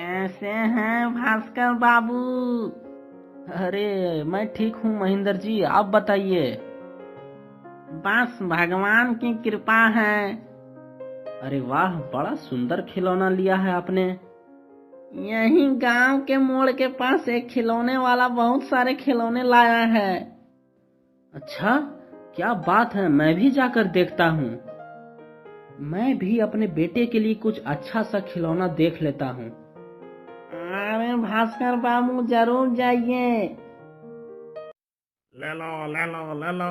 कैसे हैं भास्कर बाबू? अरे मैं ठीक हूँ महेंद्र जी, आप बताइए। बस भगवान की कृपा है। अरे वाह, बड़ा सुंदर खिलौना लिया है आपने। यही गांव के मोड़ के पास एक खिलौने वाला बहुत सारे खिलौने लाया है। अच्छा, क्या बात है, मैं भी जाकर देखता हूँ। मैं भी अपने बेटे के लिए कुछ अच्छा सा खिलौना देख लेता हूँ। अरे भास्कर बाबू जरूर जाइए। ले लो ले लो ले लो।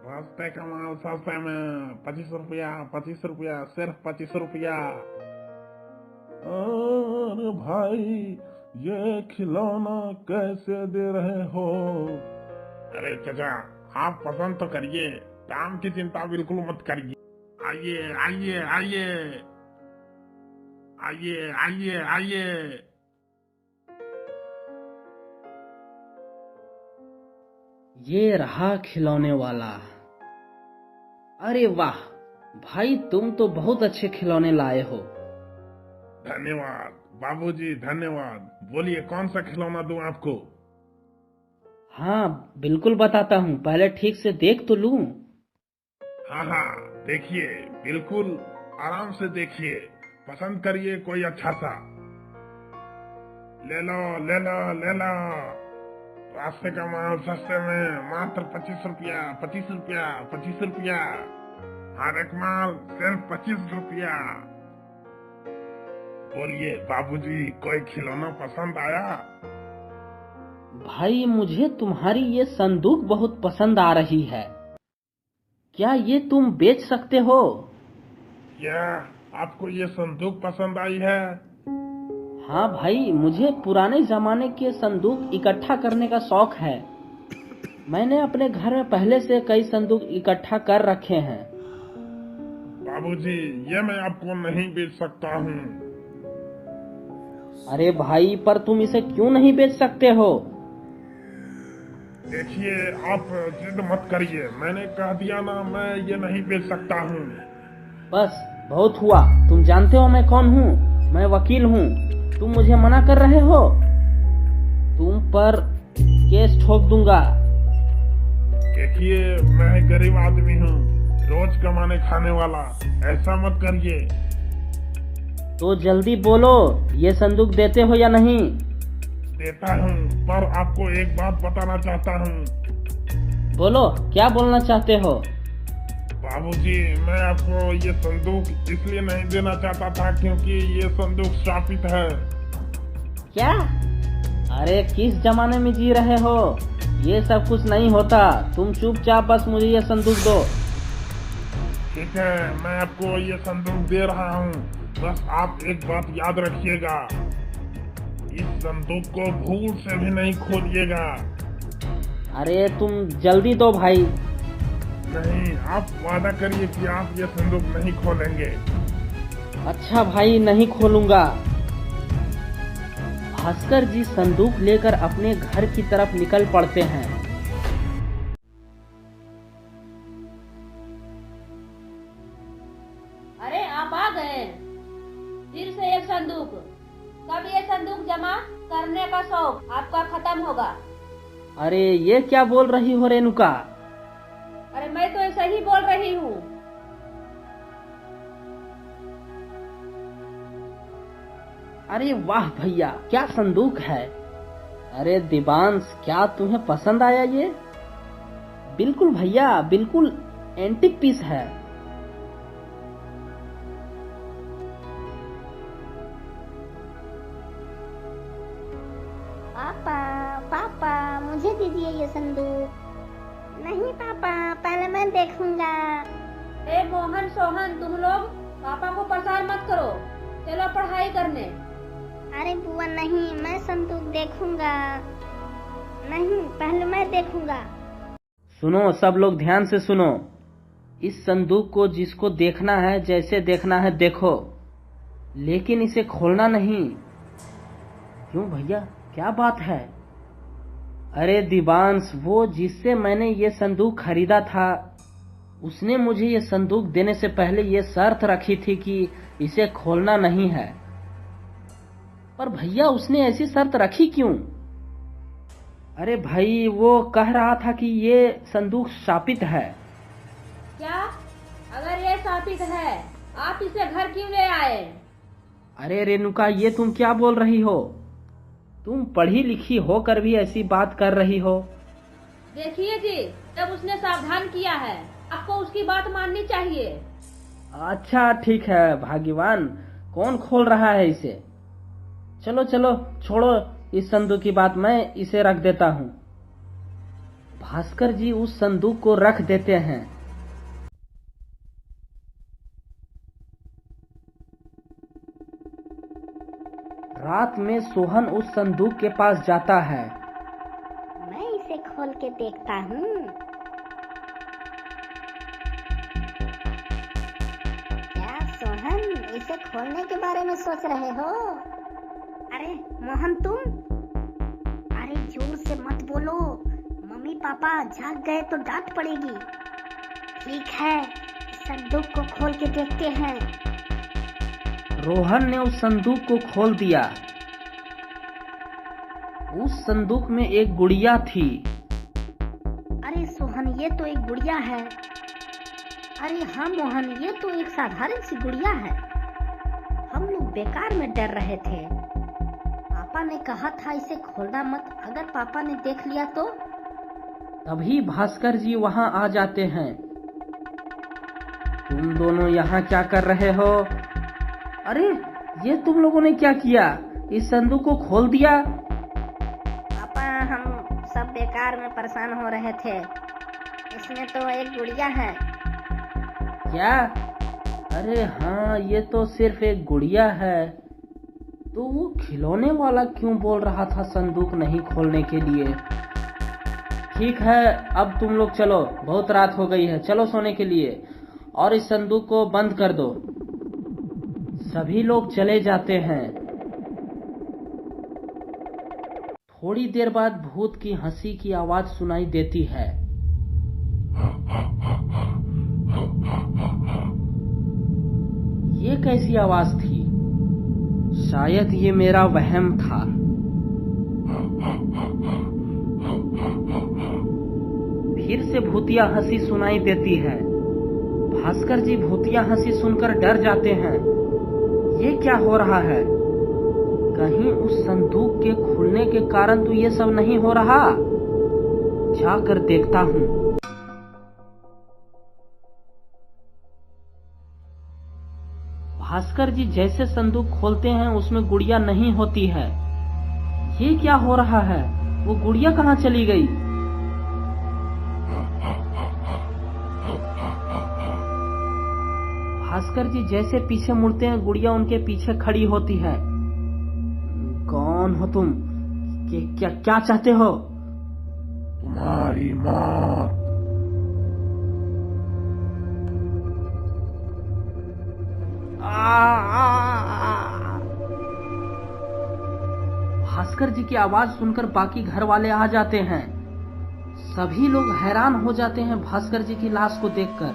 सस्ते का माल सस्ते में 25 रुपया 25 रुपया सिर्फ 25 रुपया। अरे भाई, ये खिलौना कैसे दे रहे हो? अरे चाचा, आप पसंद तो करिए, दाम की चिंता बिल्कुल मत करिए। आइए आइए आइए आइए आइए आइए। ये रहा खिलौने वाला। अरे वाह भाई, तुम तो बहुत अच्छे खिलौने लाए हो। धन्यवाद बाबूजी, धन्यवाद। बोलिए, कौन सा खिलौना दूं आपको? हाँ बिल्कुल बताता हूँ, पहले ठीक से देख तो लूं। हाँ हाँ, देखिए, बिल्कुल आराम से देखिए, पसंद करिए कोई अच्छा सा। ले लो ले लो ले लो। रास्ते का माल सस्ते में मात्र 25 रुपया 25 रुपया 25 रुपया। हर एक माल सिर्फ 25 रुपया। बोलिए बाबूजी, कोई खिलौना पसंद आया? भाई मुझे तुम्हारी ये संदूक बहुत पसंद आ रही है। क्या ये तुम बेच सकते हो? क्या आपको ये संदूक पसंद आई है? हाँ भाई, मुझे पुराने जमाने के संदूक इकट्ठा करने का शौक है। मैंने अपने घर में पहले से कई संदूक इकट्ठा कर रखे हैं। बाबूजी, ये मैं आपको नहीं बेच सकता हूँ। अरे भाई, पर तुम इसे क्यों नहीं बेच सकते हो? देखिए, आप जिद मत करिए, मैंने कह दिया ना, मैं ये नहीं बेच सकता हूँ। बस बहुत हुआ। तुम जानते हो मैं कौन हूँ? मैं वकील हूँ। तुम मुझे मना कर रहे हो? तुम पर केस ठोक दूंगा। देखिए, मैं गरीब आदमी हूँ, रोज कमाने खाने वाला, ऐसा मत करिए। तो जल्दी बोलो, ये संदूक देते हो या नहीं? देता हूँ, पर आपको एक बात बताना चाहता हूँ। बोलो, क्या बोलना चाहते हो? बाबूजी, मैं आपको ये संदूक इसलिए नहीं देना चाहता था क्योंकि ये संदूक श्रापित है। क्या? अरे किस जमाने में जी रहे हो? ये सब कुछ नहीं होता। तुम चुपचाप बस मुझे ये संदूक दो। ठीक है, मैं आपको ये संदूक दे रहा हूँ, बस आप एक बात याद रखिएगा, इस संदूक को भूल से भी नहीं खोलिएगा। अरे तुम जल्दी दो भाई। नहीं, आप वादा करिए कि आप ये संदूक नहीं खोलेंगे। अच्छा भाई, नहीं खोलूंगा। भास्कर जी संदूक लेकर अपने घर की तरफ निकल पड़ते हैं। अरे आप आ गए। फिर से एक संदूक। कब ये संदूक जमा करने का शौक आपका खत्म होगा? अरे ये क्या बोल रही हो रेणुका? अरे मैं तो ऐसा ही बोल रही हूँ। अरे वाह भैया, क्या संदूक है। अरे दिबांश, क्या तुम्हें पसंद आया ये? बिल्कुल भैया, बिल्कुल एंटीक पीस है। पापा पापा, मुझे दीजिए ये संदूक। नहीं पापा, पहले मैं देखूंगा। ए मोहन सोहन, तुम लोग पापा को परेशान मत करो, चलो पढ़ाई करने। अरे बुआ नहीं, मैं संदूक देखूंगा। नहीं, पहले मैं देखूंगा। सुनो सब लोग, ध्यान से सुनो। इस संदूक को जिसको देखना है, जैसे देखना है देखो, लेकिन इसे खोलना नहीं। क्यों भैया, क्या बात है? अरे दिबांश, वो जिससे मैंने ये संदूक खरीदा था, उसने मुझे ये संदूक देने से पहले ये शर्त रखी थी कि इसे खोलना नहीं है। पर भैया उसने ऐसी शर्त रखी क्यों? अरे भाई वो कह रहा था कि ये संदूक शापित है। क्या? अगर ये शापित है, आप इसे घर क्यों ले आए? अरे रेणुका, ये तुम क्या बोल रही हो? तुम पढ़ी लिखी होकर भी ऐसी बात कर रही हो। देखिए जी, जब उसने सावधान किया है, आपको उसकी बात माननी चाहिए। अच्छा ठीक है भाग्यवान, कौन खोल रहा है इसे? चलो चलो छोड़ो इस संदूक की बात, मैं इसे रख देता हूँ। भास्कर जी उस संदूक को रख देते हैं। रात में सोहन उस संदूक के पास जाता है। मैं इसे खोल के देखता हूँ। क्या सोहन, इसे खोलने के बारे में सोच रहे हो? अरे मोहन तुम, अरे जोर से मत बोलो, मम्मी पापा जाग गए तो डांट पड़ेगी। ठीक है, संदूक को खोल के देखते हैं। रोहन ने उस संदूक को खोल दिया। उस संदूक में एक गुड़िया थी। अरे सोहन, ये तो एक गुड़िया है। अरे हाँ मोहन, ये तो एक साधारण सी गुड़िया है। हम लोग बेकार में डर रहे थे। पापा ने कहा था इसे खोलना मत, अगर पापा ने देख लिया तो? तभी भास्कर जी वहां आ जाते हैं। तुम दोनों यहाँ क्या कर रहे हो? अरे ये तुम लोगों ने क्या किया? इस संदूक को खोल दिया। पापा, हम सब बेकार में परेशान हो रहे थे। इसमें तो एक गुड़िया है। क्या? अरे हाँ, ये तो सिर्फ एक गुड़िया है। तो वो खिलौने वाला क्यों बोल रहा था संदूक नहीं खोलने के लिए? ठीक है, अब तुम लोग चलो, बहुत रात हो गई है, चलो सोने के लिए, और इस संदूक को बंद कर दो। सभी लोग चले जाते हैं। थोड़ी देर बाद भूत की हंसी की आवाज सुनाई देती है। ये कैसी आवाज थी? शायद ये मेरा वहम था। फिर से भूतिया हंसी सुनाई देती है। भास्कर जी भूतिया हंसी सुनकर डर जाते हैं। ये क्या हो रहा है? कहीं उस संदूक के खुलने के कारण तो ये सब नहीं हो रहा? जाकर देखता हूँ। भास्कर जी जैसे संदूक खोलते हैं उसमें गुड़िया नहीं होती है। ये क्या हो रहा है? वो गुड़िया कहाँ चली गई? भास्कर जी जैसे पीछे मुड़ते हैं, गुड़िया उनके पीछे खड़ी होती है। कौन हो तुम? क्या चाहते हो? तुम्हारी मौत। भास्कर जी की आवाज सुनकर बाकी घर वाले आ जाते हैं। सभी लोग हैरान हो जाते हैं भास्कर जी की लाश को देखकर।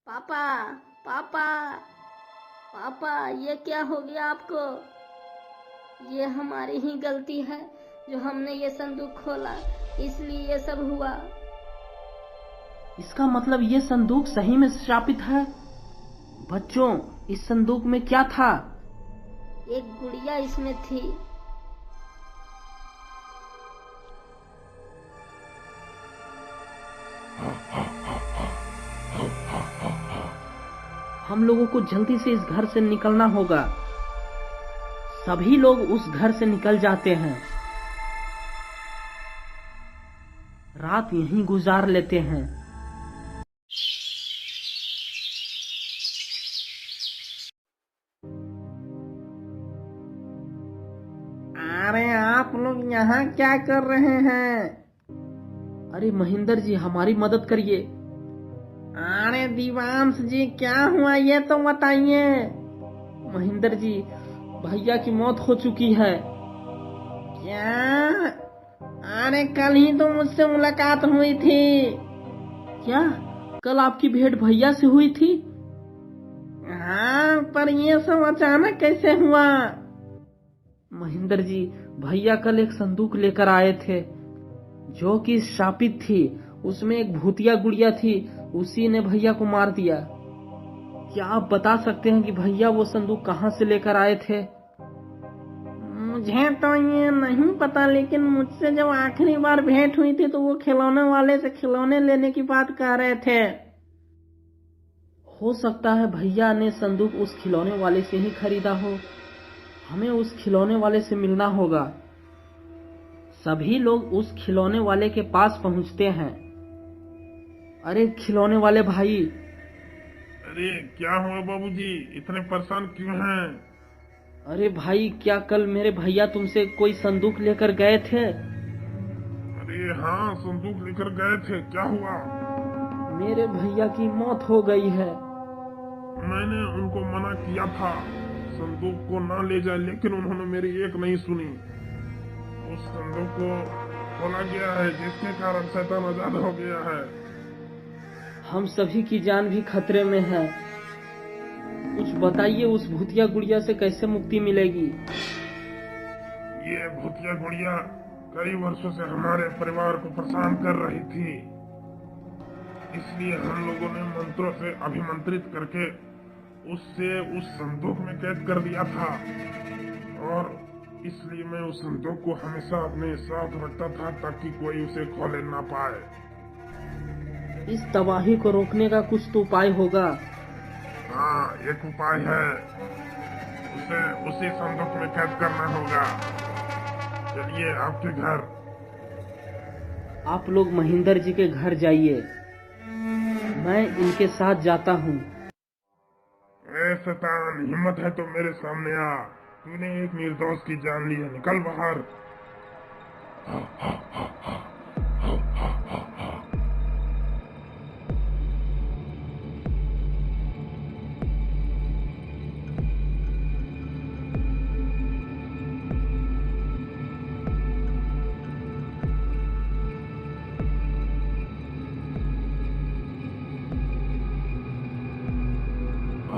पापा, पापा, पापा, ये क्या हो गया आपको? ये हमारी ही गलती है जो हमने ये संदूक खोला, इसलिए ये सब हुआ। इसका मतलब ये संदूक सही में शापित है? बच्चों, इस संदूक में क्या था? एक गुड़िया इसमें थी। हम लोगों को जल्दी से इस घर से निकलना होगा। सभी लोग उस घर से निकल जाते हैं। रात यहीं गुजार लेते हैं। अरे आप लोग यहाँ क्या कर रहे हैं? अरे महेंद्र जी, हमारी मदद करिए। अरे दिवांश जी, क्या हुआ ये तो बताइए। महेंद्र जी, भैया की मौत हो चुकी है। क्या? अरे कल ही तो मुझसे मुलाकात हुई थी। क्या? कल आपकी भेंट भैया से हुई थी? हाँ, पर ये सब अचानक कैसे हुआ? महेंद्र जी, भैया कल एक संदूक लेकर आए थे जो कि शापित थी। उसमें एक भूतिया गुड़िया थी, उसी ने भैया को मार दिया। क्या आप बता सकते हैं कि भैया वो संदूक कहाँ से लेकर आए थे? मुझे तो ये नहीं पता, लेकिन मुझसे जब आखिरी बार भेंट हुई थी तो वो खिलौने वाले से खिलौने लेने की बात कर रहे थे। हो सकता है भैया ने संदूक उस खिलौने वाले से ही खरीदा हो। हमें उस खिलौने वाले से मिलना होगा। सभी लोग उस खिलौने वाले के पास पहुंचते हैं। अरे खिलौने वाले भाई! अरे क्या हुआ बाबूजी, इतने परेशान क्यों हैं? अरे भाई, क्या कल मेरे भैया तुमसे कोई संदूक लेकर गए थे? अरे हाँ, संदूक लेकर गए थे, क्या हुआ? मेरे भैया की मौत हो गई है। मैंने उनको मना किया था संदूक को ना ले जाए, लेकिन उन्होंने मेरी एक नहीं सुनी। उस संदूक को खोला गया है, जिसके कारण शैतान आजाद हो गया है। हम सभी की जान भी खतरे में है। कुछ बताइए, उस भूतिया गुड़िया से कैसे मुक्ति मिलेगी? ये भूतिया गुड़िया कई वर्षों से हमारे परिवार को परेशान कर रही थी, इसलिए हम लोगों ने मंत्रों से अभिमंत्रित करके उससे उस संदूक में कैद कर दिया था, और इसलिए मैं उस संदूक को हमेशा अपने साथ रखता था ताकि कोई उसे खोले ना पाए। इस तबाही को रोकने का कुछ तो उपाय होगा। हाँ, एक उपाय है, उसे उसी संदूक में कैद करना होगा। चलिए आपके घर। आप लोग महेंद्र जी के घर जाइए, मैं इनके साथ जाता हूँ। ए शैतान, हिम्मत है तो मेरे सामने आ। तूने एक निर्दोष की जान ली है, निकल बाहर।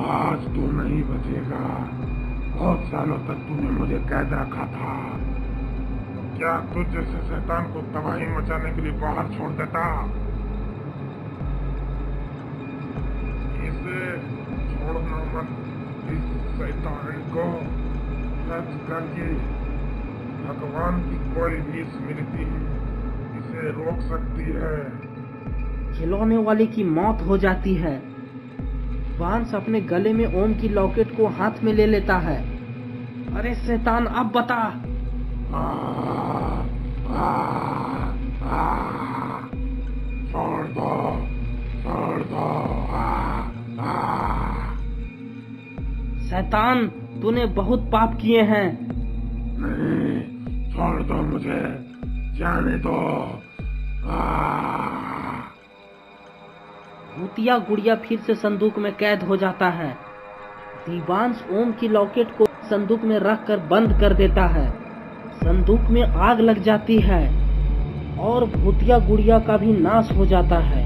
आज तू नहीं बचेगा। बहुत सालों तक तूने मुझे कैद रखा था। क्या तुझ जैसे शैतान को तबाही मचाने के लिए बाहर छोड़ देता? इसे छोड़ना मत, इस शैतान को सच करके भगवान की कोई भी स्मृति इसे रोक सकती है। खिलौने वाले की मौत हो जाती है। बांस अपने गले में ओम की लॉकेट को हाथ में ले लेता है। अरे शैतान, अब बता। छोड़ दो, छोड़ दो। शैतान, तूने बहुत पाप किए हैं। नहीं, छोड़ दो मुझे, जाने दो। भूतिया गुड़िया फिर से संदूक में कैद हो जाता है। दीवांश ओम की लॉकेट को संदूक में रखकर बंद कर देता है। संदूक में आग लग जाती है और भूतिया गुड़िया का भी नाश हो जाता है।